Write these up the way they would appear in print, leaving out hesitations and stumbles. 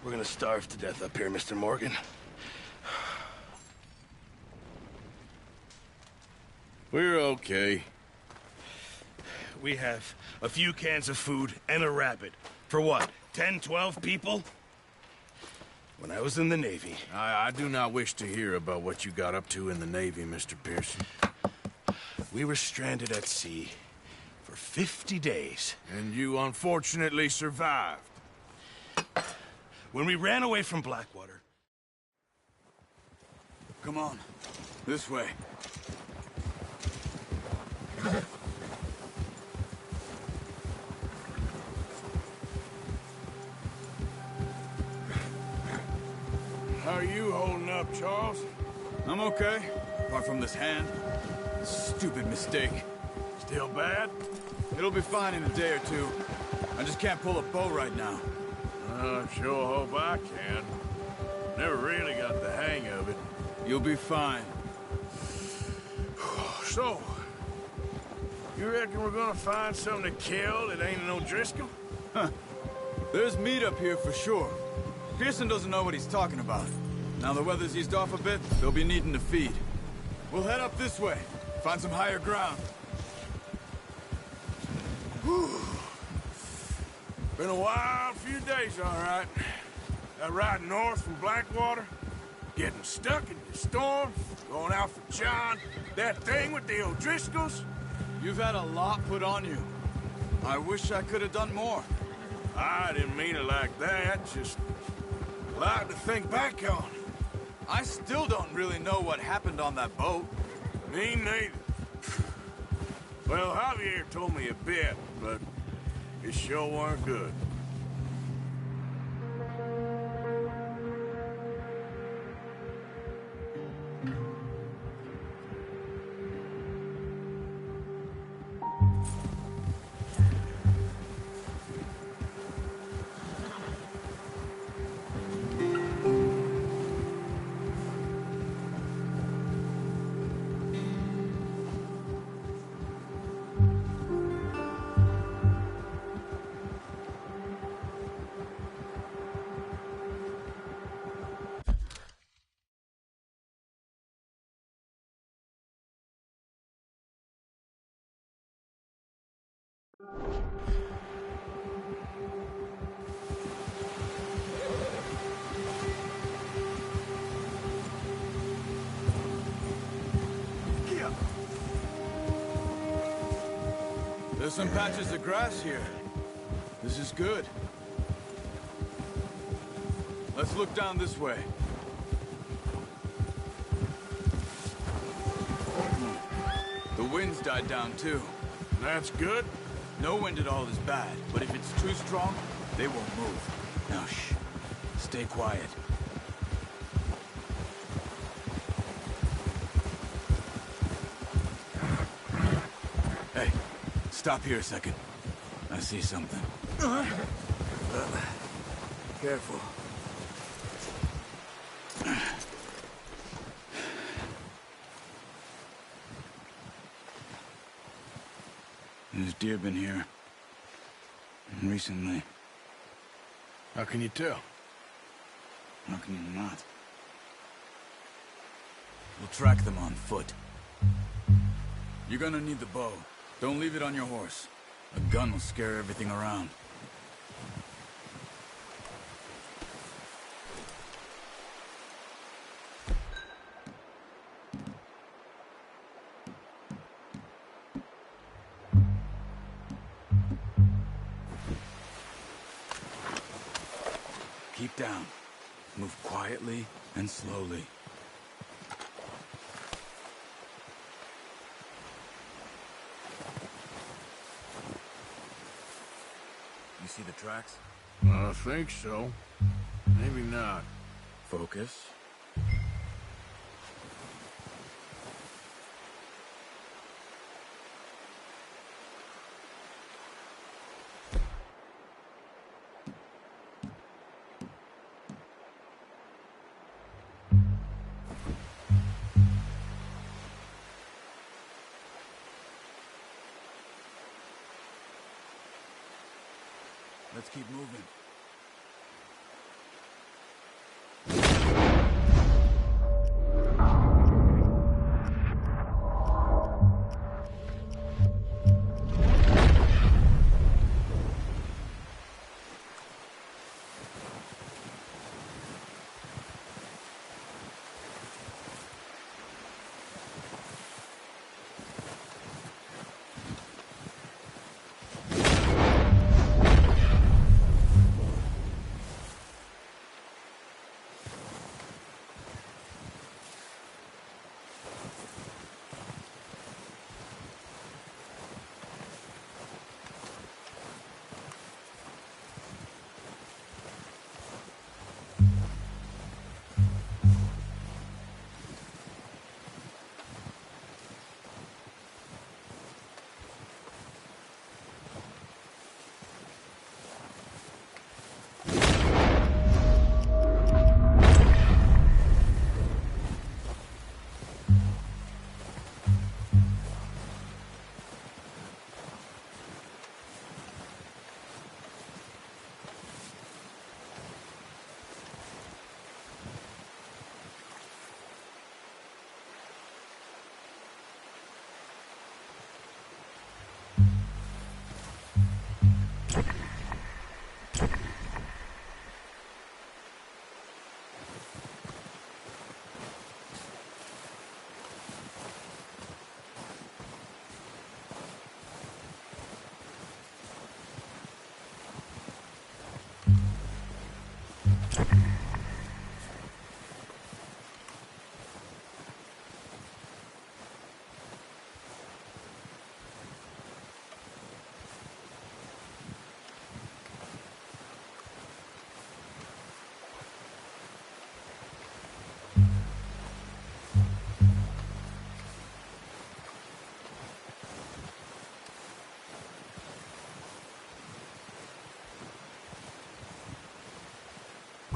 We're gonna starve to death up here, Mr. Morgan. We're okay. We have a few cans of food and a rabbit. For what, 10, 12 people? When I was in the Navy... I do not wish to hear about what you got up to in the Navy, Mr. Pearson. We were stranded at sea for 50 days. And you unfortunately survived. When we ran away from Blackwater... Come on. This way. How are you holding up, Charles? I'm okay, apart from this hand. Stupid mistake. Still bad? It'll be fine in a day or two. I just can't pull a bow right now. I sure hope I can. Never really got the hang of it. You'll be fine. So, you reckon we're gonna find something to kill that ain't no Driscoll? Huh. There's meat up here for sure. Pearson doesn't know what he's talking about. Now the weather's eased off a bit, they'll be needing to feed. We'll head up this way, find some higher ground. Whew. Been a wild few days, all right. That ride north from Blackwater, getting stuck in the storm, going out for John, that thing with the O'Driscolls. You've had a lot put on you. I wish I could have done more. I didn't mean it like that, just a lot to think back on. I still don't really know what happened on that boat. Me neither. Well, Javier told me a bit, but it sure weren't good. There's some patches of grass here. This is good. Let's look down this way. The wind's died down too. That's good. No wind at all is bad, but if it's too strong, they won't move. Now shh. Stay quiet. Hey, stop here a second. I see something. Careful. There's deer been here. Recently. How can you tell? How can you not? We'll track them on foot. You're gonna need the bow. Don't leave it on your horse. A gun will scare everything around. Keep down. Move quietly and slowly. You see the tracks? I think so. Maybe not. Focus. Let's keep moving.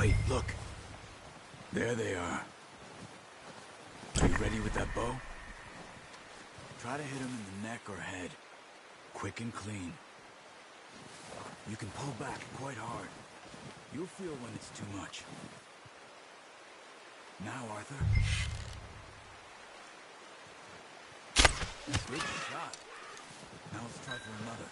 Wait, look. There they are. Are you ready with that bow? Try to hit him in the neck or head. Quick and clean. You can pull back quite hard. You'll feel when it's too much. Now, Arthur. Good shot. Now let's try for another.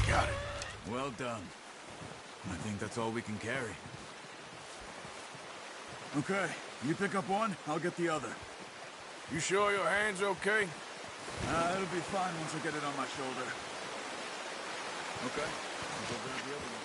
Got it. Well done. I think that's all we can carry. Okay, you pick up one, I'll get the other. You sure your hand's okay? It'll be fine once I get it on my shoulder. Okay, I'll go grab the other one.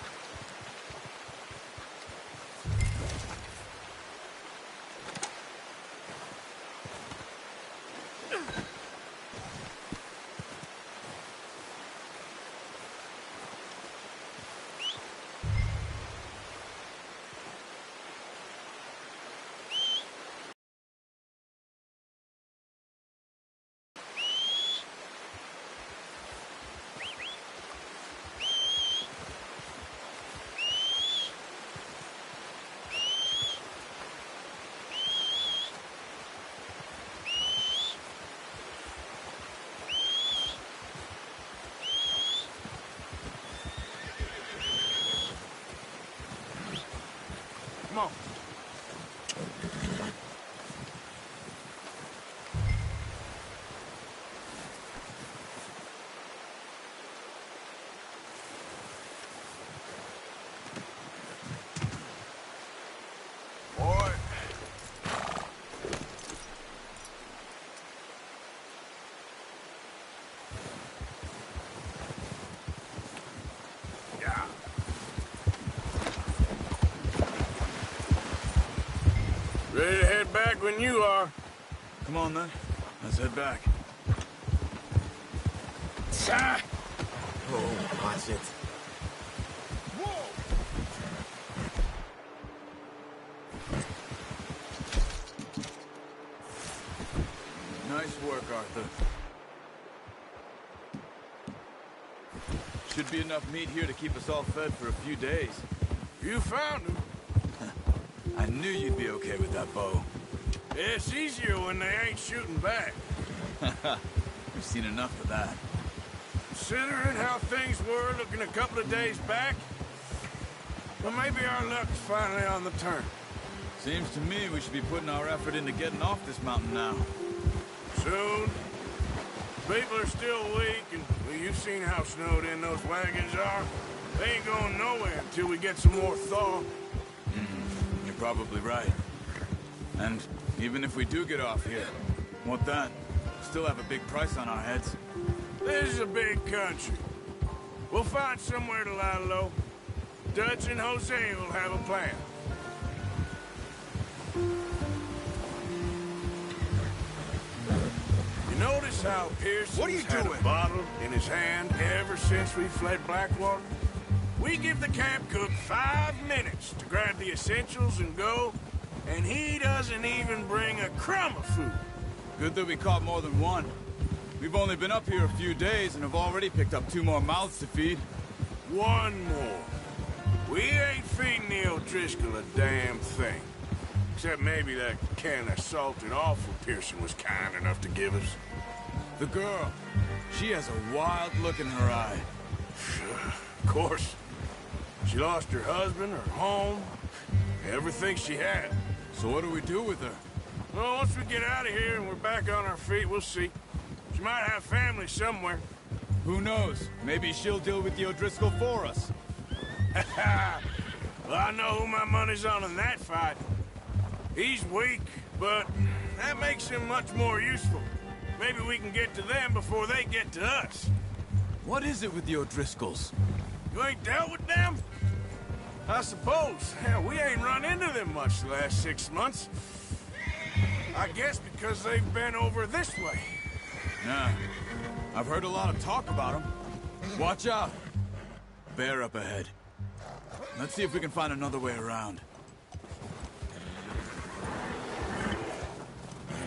when you are. Come on, then. Let's head back. Ah! Oh, watch it. Nice work, Arthur. Should be enough meat here to keep us all fed for a few days. You found him. I knew you'd be okay with that bow. It's easier when they ain't shooting back. We've seen enough of that. Considering how things were looking a couple of days back, well, maybe our luck's finally on the turn. Seems to me we should be putting our effort into getting off this mountain now. Soon. People are still weak, and well, you've seen how snowed in those wagons are. They ain't going nowhere until we get some more thaw. You're probably right. And even if we do get off here, what then? Still have a big price on our heads. This is a big country. We'll find somewhere to lie low. Dutch and Jose will have a plan. You notice how Pearson's had a bottle in his hand ever since we fled Blackwater? We give the camp cook 5 minutes to grab the essentials and go, and he doesn't even bring a crumb of food. Good that we caught more than one. We've only been up here a few days and have already picked up 2 more mouths to feed. 1 more. We ain't feeding the O'Driscoll a damn thing. Except maybe that can of salted offal Pearson was kind enough to give us. The girl, she has a wild look in her eye. Of course. She lost her husband, her home, everything she had. So what do we do with her? Well, once we get out of here and we're back on our feet, we'll see. She might have family somewhere. Who knows? Maybe she'll deal with the O'Driscoll for us. Well, I know who my money's on in that fight. He's weak, but that makes him much more useful. Maybe we can get to them before they get to us. What is it with the O'Driscolls? You ain't dealt with them? I suppose. Hell, we ain't run into them much the last 6 months. I guess because they've been over this way. Yeah. I've heard a lot of talk about them. Watch out. Bear up ahead. Let's see if we can find another way around.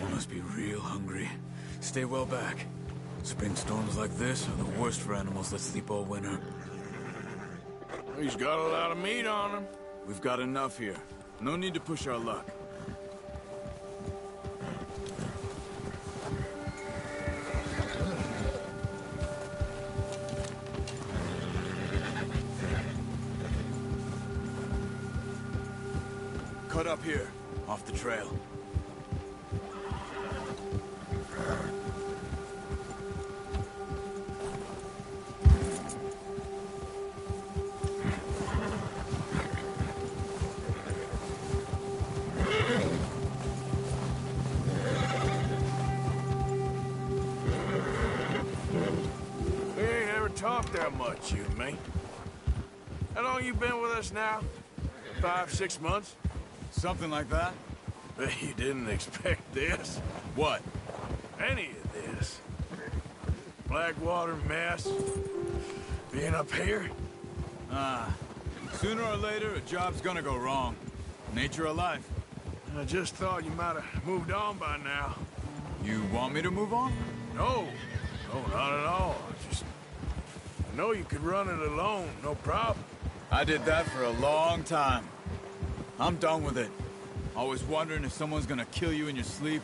You must be real hungry. Stay well back. Spring storms like this are the worst for animals that sleep all winter. He's got a lot of meat on him. We've got enough here. No need to push our luck. Cut up here, off the trail. We ain't ever talked that much, you and me. How long you been with us now? 5, 6 months? Something like that? Bet you didn't expect this. What? Any of this. Blackwater mess. Being up here. Sooner or later, a job's gonna go wrong. Nature of life. I just thought you might have moved on by now. You want me to move on? No. No, not at all. I know you could run it alone, no problem. I did that for a long time. I'm done with it. Always wondering if someone's gonna kill you in your sleep.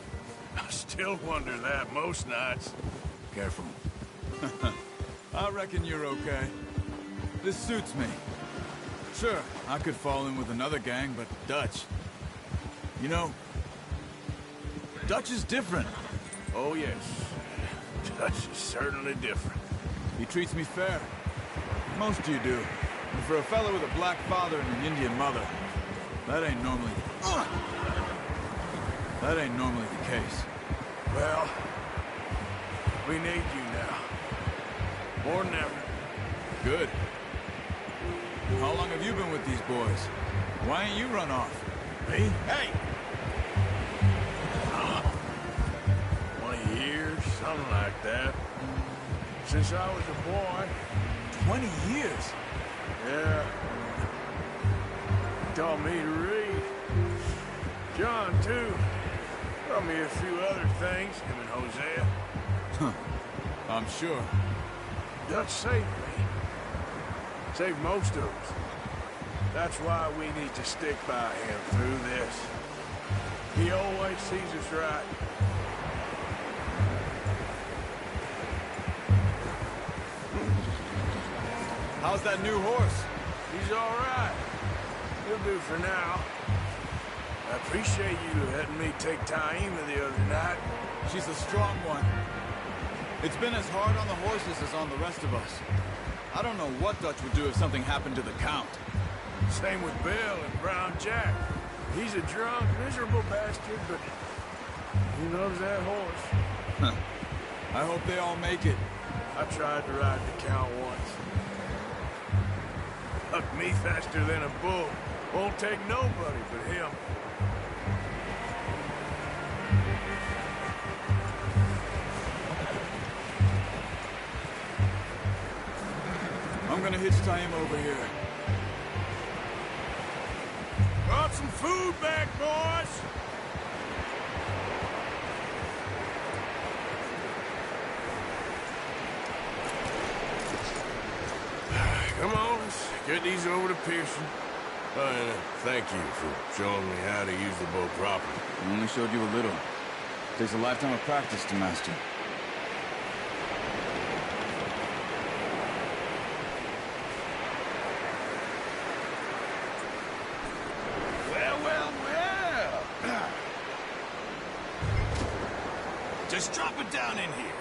I still wonder that most nights. Careful. I reckon you're okay. This suits me. Sure, I could fall in with another gang, but Dutch... You know, Dutch is different. Oh, yes. Dutch is certainly different. He treats me fair. Most of you do. And for a fellow with a black father and an Indian mother, that ain't normally... That ain't normally the case. Well, we need you now. More than ever. Good. How long have you been with these boys? Why ain't you run off? Me? Hey! Something like that. Since I was a boy. 20 years? Yeah. He taught me to read. John, too. Taught me a few other things, him and Hosea. Huh. I'm sure. Dutch saved me. Saved most of us. That's why we need to stick by him through this. He always sees us right. How's that new horse? He's all right. He'll do for now. I appreciate you letting me take Taima the other night. She's a strong one. It's been as hard on the horses as on the rest of us. I don't know what Dutch would do if something happened to the Count. Same with Bill and Brown Jack. He's a drunk, miserable bastard, but he loves that horse. Huh. I hope they all make it. I tried to ride the Count once. Hucked me faster than a bull. Won't take nobody but him. I'm gonna hitch Taima over here. Brought some food back, boys! Come on, let's get these over to Pearson. And thank you for showing me how to use the boat properly. I only showed you a little. Takes a lifetime of practice to master. Well, well, well. Just drop it down in here.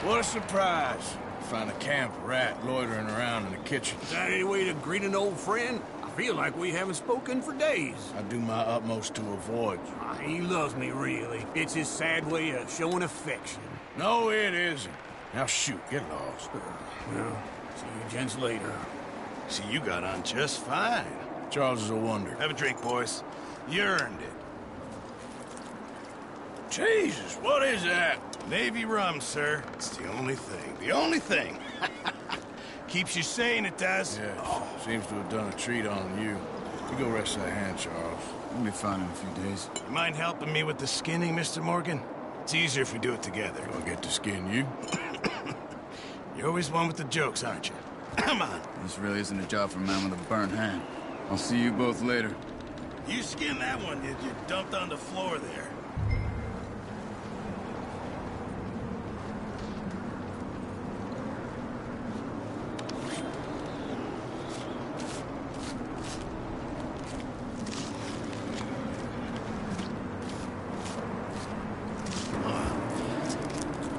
What a surprise. Find a camp rat loitering around in the kitchen. Is that any way to greet an old friend? I feel like we haven't spoken for days. I do my utmost to avoid you. He loves me, really. It's his sad way of showing affection. No, it isn't. Now shoot, get lost. Well, see you gents later. See, you got on just fine. Charles is a wonder. Have a drink, boys. You earned it. Jesus, what is that? Navy rum, sir. It's the only thing. The only thing. Keeps you sane, it does. Yeah, seems to have done a treat on you. You go rest that hand, Charles. We'll be fine in a few days. You mind helping me with the skinning, Mr. Morgan? It's easier if we do it together. I'll get to skin you. You're always one with the jokes, aren't you? Come on. This really isn't a job for a man with a burnt hand. I'll see you both later. You skinned that one you dumped on the floor there.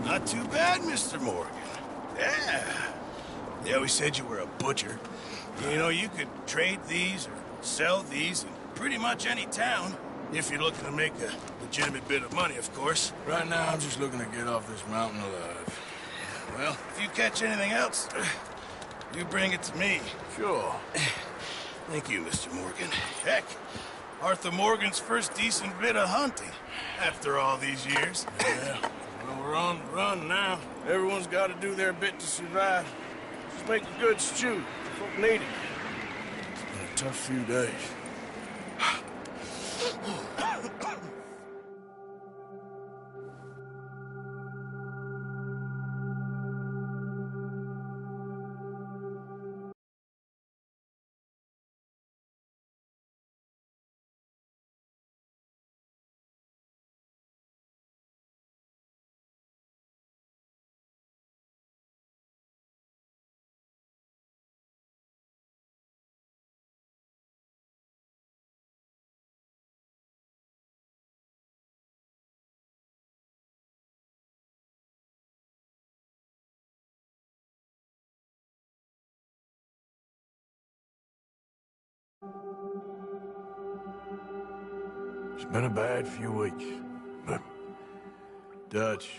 Not too bad, Mr. Morgan. Yeah. They always said you were a butcher. You know, you could trade these or sell these in pretty much any town, if you're looking to make a legitimate bit of money, of course. Right now, I'm just looking to get off this mountain alive. Well, if you catch anything else, you bring it to me. Sure. Thank you, Mr. Morgan. Heck, Arthur Morgan's first decent bit of hunting after all these years. Yeah. Well, we're on the run now. Everyone's got to do their bit to survive. Just make a good stew. Folk need it. It's been a tough few days. It's been a bad few weeks, but Dutch